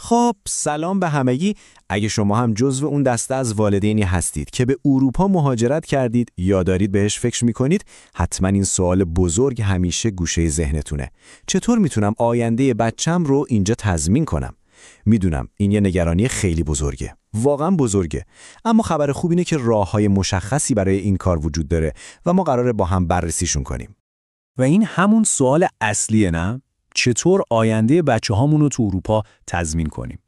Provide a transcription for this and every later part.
خب سلام به همگی. اگه شما هم جزو اون دسته از والدینی هستید که به اروپا مهاجرت کردید یا دارید بهش فکر میکنید، حتما این سوال بزرگ همیشه گوشه ذهنتونه. چطور میتونم آینده بچم رو اینجا تضمین کنم؟ میدونم این یه نگرانی خیلی بزرگه، واقعا بزرگه، اما خبر خوب اینه که راههای مشخصی برای این کار وجود داره و ما قراره با هم بررسیشون کنیم. و این همون سوال اصلیه، نه؟ چطور آینده بچه‌هامون رو تو اروپا تضمین کنیم؟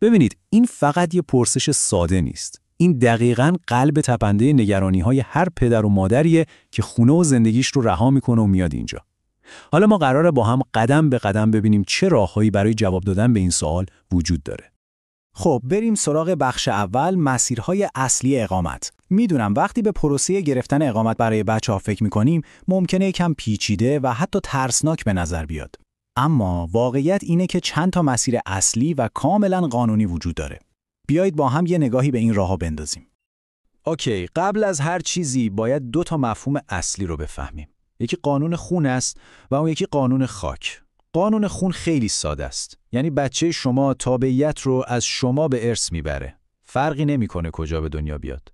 ببینید، این فقط یه پرسش ساده نیست. این دقیقاً قلب تپنده نگرانی‌های هر پدر و مادریه که خونه و زندگیش رو رها میکنه و میاد اینجا. حالا ما قراره با هم قدم به قدم ببینیم چه راههایی برای جواب دادن به این سوال وجود داره. خب بریم سراغ بخش اول، مسیرهای اصلی اقامت. میدونم وقتی به پروسه گرفتن اقامت برای بچه‌ها فکر می‌کنیم ممکنه کم پیچیده و حتی ترسناک به نظر بیاد. اما واقعیت اینه که چند تا مسیر اصلی و کاملا قانونی وجود داره. بیایید با هم یه نگاهی به این راه‌ها بندازیم. اوکی، قبل از هر چیزی باید 2 تا مفهوم اصلی رو بفهمیم. یکی قانون خون است و اون یکی قانون خاک. قانون خون خیلی ساده است. یعنی بچه شما تابعیت رو از شما به ارث میبره. فرقی نمیکنه کجا به دنیا بیاد.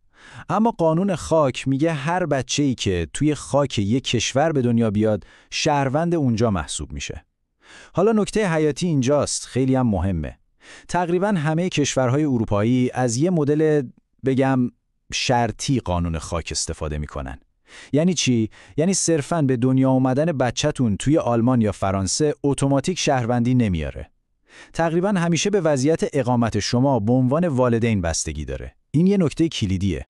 اما قانون خاک میگه هر بچه‌ای که توی خاک یک کشور به دنیا بیاد، شهروند اونجا محسوب میشه. حالا نکته حیاتی اینجاست، خیلی هم مهمه. تقریباً همه کشورهای اروپایی از یه مدل بگم شرطی قانون خاک استفاده میکنن. یعنی چی؟ یعنی صرفاً به دنیا اومدن بچه‌تون توی آلمان یا فرانسه اتوماتیک شهروندی نمیاره. تقریباً همیشه به وضعیت اقامت شما به عنوان والدین بستگی داره. این یه نکته کلیدیه.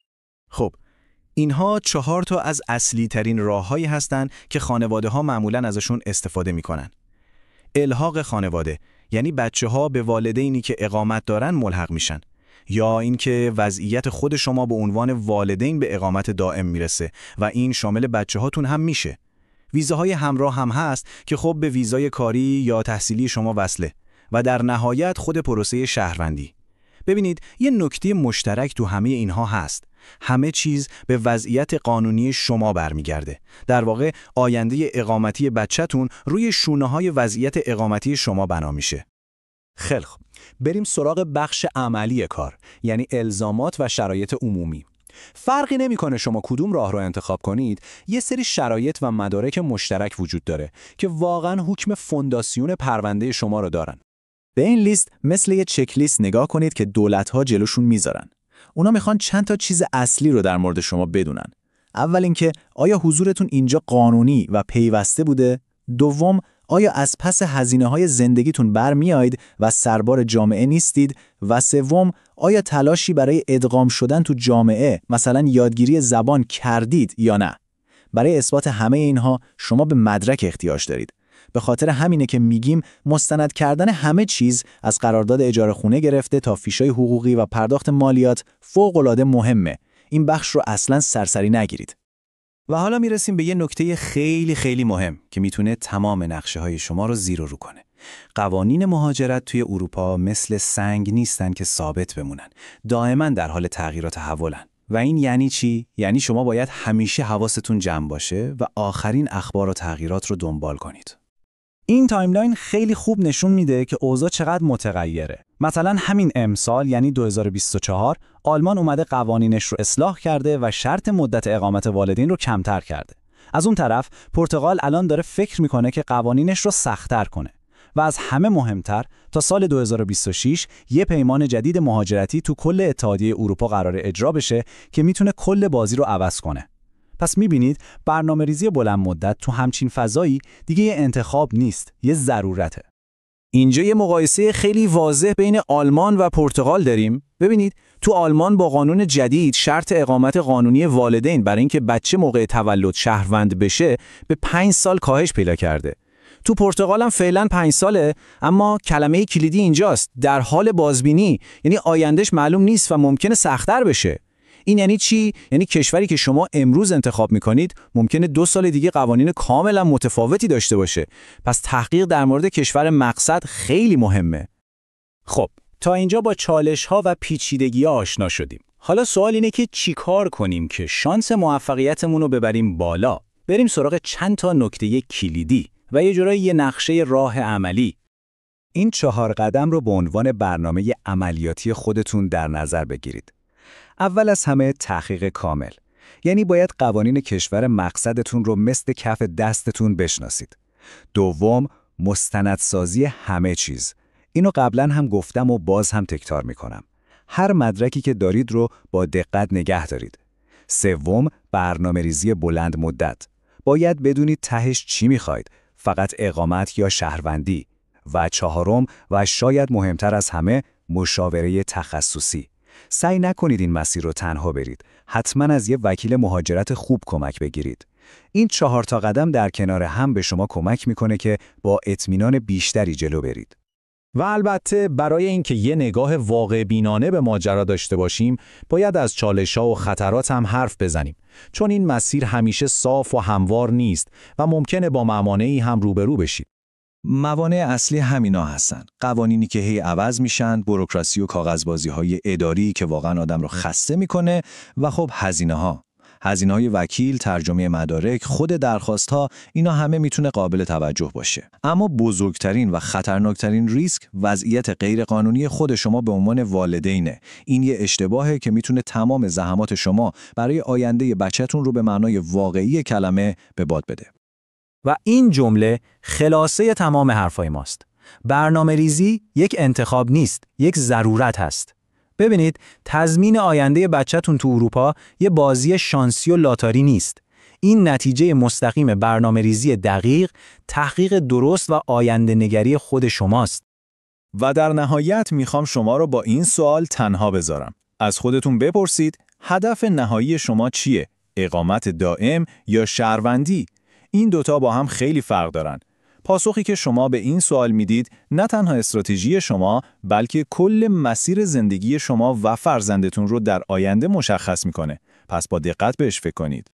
خب اینها 4 تا از اصلی ترین راه‌هایی هستن که خانواده‌ها معمولاً ازشون استفاده میکنن. الحاق خانواده، یعنی بچه‌ها به والدینی که اقامت دارن ملحق میشن، یا اینکه وضعیت خود شما به عنوان والدین به اقامت دائم میرسه و این شامل بچه‌هاتون هم میشه. ویزاهای همراه هم هست که خب به ویزای کاری یا تحصیلی شما وصله و در نهایت خود پروسه شهروندی. ببینید یه نکته مشترک تو همه اینها هست. همه چیز به وضعیت قانونی شما برمیگرده. در واقع آینده اقامتی بچه‌تون روی شونه‌های وضعیت اقامتی شما بنا میشه. خیلی خوب. بریم سراغ بخش عملی کار، یعنی الزامات و شرایط عمومی. فرقی نمیکنه شما کدوم راه رو انتخاب کنید، یه سری شرایط و مدارک مشترک وجود داره که واقعاً حکم فونداسیون پرونده شما رو دارن. به این لیست مثل یه چک لیست نگاه کنید که دولت‌ها جلوشون میذارن. اونا میخوان چند تا چیز اصلی رو در مورد شما بدونن. اول اینکه آیا حضورتون اینجا قانونی و پیوسته بوده؟ دوم، آیا از پس هزینه‌های زندگیتون برمیآید و سربار جامعه نیستید؟ و سوم، آیا تلاشی برای ادغام شدن تو جامعه، مثلا یادگیری زبان کردید یا نه؟ برای اثبات همه اینها شما به مدرک احتیاج دارید. به خاطر همینه که میگیم مستند کردن همه چیز از قرارداد اجاره خونه گرفته تا فیشای حقوقی و پرداخت مالیات فوق‌العاده مهمه. این بخش رو اصلاً سرسری نگیرید. و حالا میرسیم به یه نکته خیلی خیلی مهم که میتونه تمام نقشه‌های شما رو زیر و رو کنه. قوانین مهاجرت توی اروپا مثل سنگ نیستن که ثابت بمونن. دائما در حال تغییر و تحولن. و این یعنی چی؟ یعنی شما باید همیشه حواستون جمع باشه و آخرین اخبار و تغییرات رو دنبال کنید. این تایملاین خیلی خوب نشون میده که اوضاع چقدر متغیره. مثلا همین امسال یعنی 2024 آلمان اومده قوانینش رو اصلاح کرده و شرط مدت اقامت والدین رو کمتر کرده. از اون طرف پرتغال الان داره فکر میکنه که قوانینش رو سخت‌تر کنه. و از همه مهمتر تا سال 2026 یه پیمان جدید مهاجرتی تو کل اتحادیه اروپا قراره اجرا بشه که میتونه کل بازی رو عوض کنه. پس میبینید برنامه‌ریزی بلند مدت تو همچین فضایی دیگه یه انتخاب نیست، یه ضرورته. اینجا یه مقایسه خیلی واضح بین آلمان و پرتغال داریم. ببینید تو آلمان با قانون جدید شرط اقامت قانونی والدین برای اینکه بچه موقع تولد شهروند بشه به 5 سال کاهش پیدا کرده. تو پرتغال هم فعلا 5 ساله، اما کلمه کلیدی اینجاست، در حال بازبینی، یعنی آیندهش معلوم نیست و ممکنه سخت‌تر بشه. این یعنی چی؟ یعنی کشوری که شما امروز انتخاب میکنید ممکنه 2 سال دیگه قوانین کاملا متفاوتی داشته باشه. پس تحقیق در مورد کشور مقصد خیلی مهمه. خب تا اینجا با چالش‌ها و پیچیدگی‌ها آشنا شدیم. حالا سوال اینه که چیکار کنیم که شانس موفقیتمون رو ببریم بالا؟ بریم سراغ چند تا نکته کلیدی و یه جورایی یه نقشه راه عملی. این 4 قدم رو به عنوان برنامه عملیاتی خودتون در نظر بگیرید. اول از همه تحقیق کامل. یعنی باید قوانین کشور مقصدتون رو مثل کف دستتون بشناسید. دوم، مستندسازی همه چیز. اینو قبلا هم گفتم و باز هم تکرار میکنم. هر مدرکی که دارید رو با دقت نگه دارید. سوم، برنامه‌ریزی بلند مدت. باید بدونید تهش چی میخواید، فقط اقامت یا شهروندی. و چهارم و شاید مهمتر از همه، مشاوره تخصصی. سعی نکنید این مسیر رو تنها برید. حتما از یه وکیل مهاجرت خوب کمک بگیرید. این 4 قدم در کنار هم به شما کمک میکنه که با اطمینان بیشتری جلو برید. و البته برای اینکه یه نگاه واقع بینانه به ماجرا داشته باشیم، باید از چالش‌ها و خطرات هم حرف بزنیم، چون این مسیر همیشه صاف و هموار نیست و ممکنه با موانعی هم روبرو بشید. موانع اصلی همینا هستن. قوانینی که هی عوض میشن، بوروکراسی و کاغذبازی‌های اداری که واقعا آدم رو خسته میکنه و خب هزینه‌های وکیل، ترجمه مدارک، خود درخواست‌ها، اینا همه میتونه قابل توجه باشه. اما بزرگترین و خطرناکترین ریسک وضعیت غیرقانونی خود شما به عنوان والدینه. این یه اشتباهه که میتونه تمام زحمات شما برای آینده بچه‌تون رو به معنای واقعی کلمه به باد بده. و این جمله خلاصه تمام حرفای ماست. برنامه ریزی یک انتخاب نیست، یک ضرورت هست. ببینید، تضمین آینده بچه‌تون تو اروپا یه بازی شانسی و لاتاری نیست. این نتیجه مستقیم برنامه ریزی دقیق، تحقیق درست و آینده نگری خود شماست. و در نهایت میخوام شما رو با این سوال تنها بذارم. از خودتون بپرسید هدف نهایی شما چیه؟ اقامت دائم یا شهروندی؟ این دوتا با هم خیلی فرق دارن. پاسخی که شما به این سوال میدید نه تنها استراتژی شما، بلکه کل مسیر زندگی شما و فرزندتون رو در آینده مشخص میکنه. پس با دقت بهش فکر کنید.